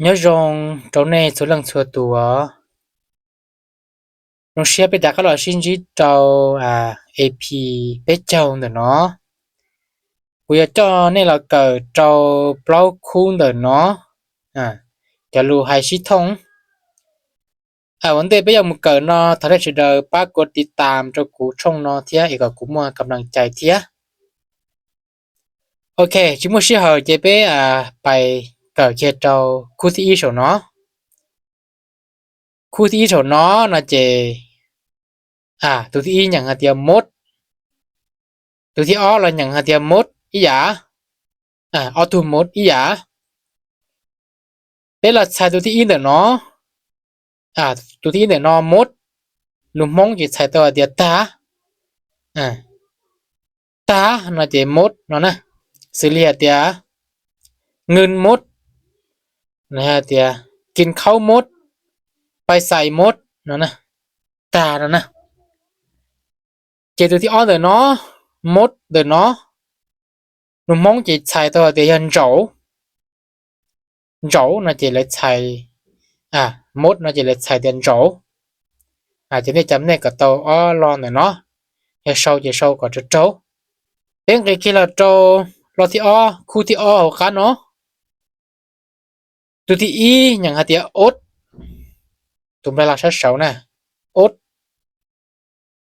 nhớ rằng chỗ này số lần số tuổi nó sẽ bị đặt các loại sinh trí trâu AP bé trâu nữa nó bây cho nên là cờ trâu bao khuôn rồi nó cho lưu hai sĩ thông vấn đề bây giờ một cờ nó thật ra chỉ đợi bác có đi tạm cho cú trong nó thế thì cũng mua cầm năng chạy thế ok chúng mình sẽ hỏi chế bé bài cờ kia trâu khu thị ý số nó khu thị ý số nó là chế tụi thị nhận hạt tiền mốt tụi thị ó là nhận hạt tiền mốt ý giả ó thu mốt ý giả đấy là sai tụi thị để nó tụi thị để nó mốt lúc mong chỉ sai tụi tiền ta ta là chỉ mốt nó nè xử lý hạt tiền งินมดนะฮะเตียกินข้าวมดไปใส่มดนั่นนะตานั่นนะเจตัวที่อ้อเด้อเนาะมดเด้อเนาะนุ่มมองจิใช้ตัวเดียนโจน่ะจิเลยใช้มดน่ะจิเลยใช้เดียนโจจะได้จำเนี่ยกับตัวอ้อรอนเด้อเนาะให้โชจะโชก็จะโจเป็นไงคิดละโจรอที่อ้อคู่ที่อ้อกันเนาะตัวที่อีอย่างหาเตียอดตุ่มได้ละชัดเสาน่ะอด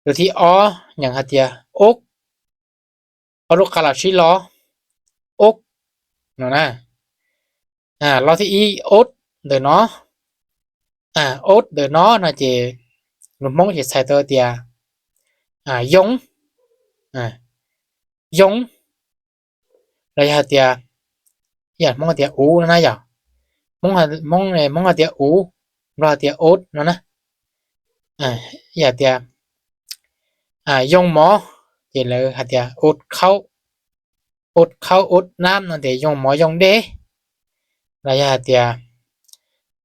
ตัวที่อ้ออย่างหาเตียอกเอาลูกกะลาชิล้ออกเนาะนะรอที่อีอดเด้อเนาะอดเด้อเนาะน่ะเจหนุ่มมองจะใช้ตัวเตียยงยงแล้วหาเตียอย่ามองเตียอูนะอย่ามองเตียอูรอเตียอดเนาะนะอย่าเตียยงหมอเจเลยหาเตียอดเข้าอดน้ำนั่นเตียยงหมอยงเดแล้วหาเตีย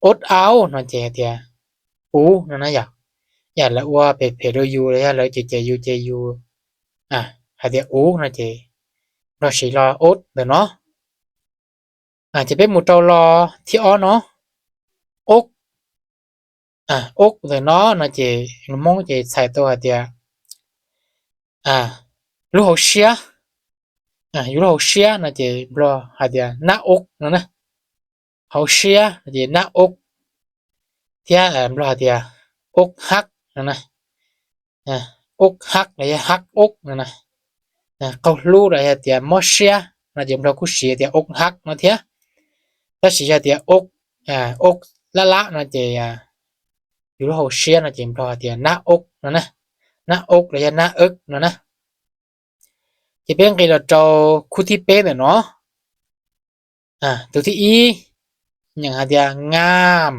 อดเอานั่นเจเตียอูนั่นนะอย่าละว่าเพโดยูเลยแล้วเจยูหาเตียอูนั่นเจรอสิรออดเด้อเนาะจะเป็นหมู่เจ้ารอที่อ้อเนาะอกเด้อเนาะน่ะเจมองเจใส่ตัวเตียลูกหัวเชียอยู่หัวเชียน่ะเจบลอหาเตียหน้าอกนั่นนะหัวเชียน่ะเจหน้าอกเตียบลอเตียอกหักนั่นนะอกหักเลยหักอกนั่นนะเขารู้เลยเตียมอเชียน่ะเจบลอคุเชียเตียอกหักเนาะเตียถ้าสิเตียอกละน่ะเจอยู่หัวเชียน่ะเจบลอเตียหน้าอกนั่นนะหน้าอกเลยหน้าเอิกนั่นนะจะเป็นกี่เราจะคู่ที่เป็นเนาะตัวที่อีอย่างหาเดียงาม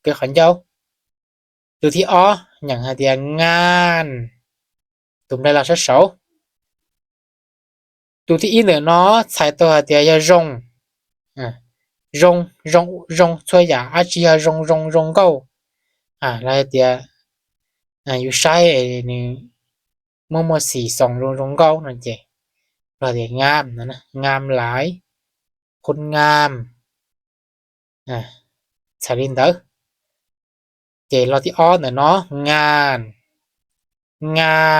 เกิดขันเจ้าตัวที่อ้ออย่างหาเดียงานตุ่มได้ละชัดเสาตัวที่อีเนาะใช้ตัวหาเดียรงช่วยอย่าอาชีพรงเก้าแล้วเดียอยู่ใช้นี่มัวสีสองรงเก้านั่นเจเราเดียงามนะงามหลายคนงามชาลินเด้อเจเราที่อ้อเนาะงา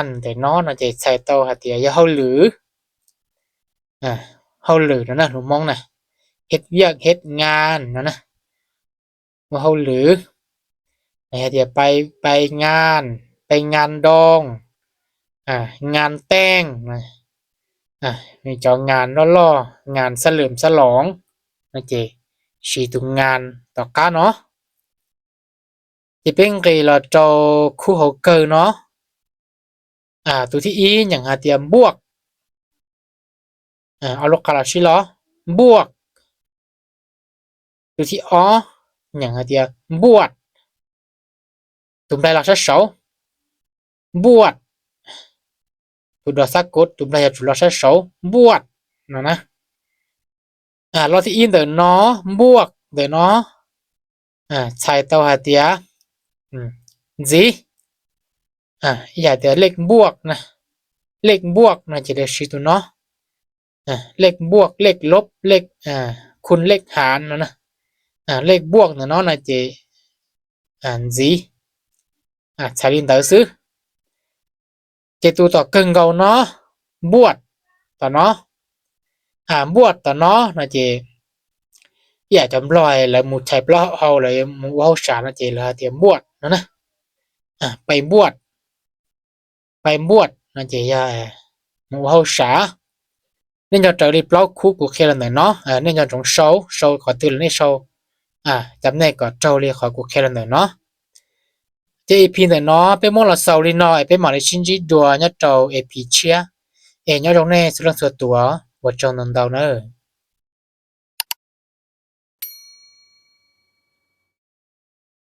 นแต่เนาะน่ะเจใส่โตหาเตียอย่าเฮาหรือเฮาหรือนะหนูมองนะเฮ็ดเวียกเฮ็ดงานนะว่าเฮาหรือเดี๋ยวไปงานดองงานแต่งมีจองานล้องานเฉลิมฉลองนะเจชีตุงานต่อกันเนาะที่เป็นกีฬาโจคู่เฮาเกอเนาะตัวที่อีอย่างหาเตรียมบวกเอาลูกกะลาชิล้อบวกตัวที่อ้ออย่างหาเตรียมบวชตุ่มได้ละชัดเสาบวชตุ่มดอสักกดตุ่มได้จุลชัดเสาบวชนะเราที่อินเดอเนาะบวกเดอเนาะใช้ตัวหาเตียจีอย่าเตียเลขบวกนะเลขบวกนะจะได้ชื่อตัวเนาะเลขบวกเลขลบเลขคูณเลขหารนะ เลขบวกnó là chỉ gì trả linh tới xứ cái tu tỏ cưng gầu nó buột tỏ nó buột tỏ nó là chỉ chấm loài là một chạy lo hầu là một hầu sản là chỉ là tiền buột nó nè bay buột là chỉ một hầu sản nên cho trở đi blog khu của kia là nó nên cho trong sâu có từ là sâu chấm này có trâu đi khỏi của kia là nó cái pin này nó bên món là sầu đi nói bên mà đi xin chỉ đùa nhá trâu ep chia nhá trong này sẽ là sửa tua và trong nông đầu nữa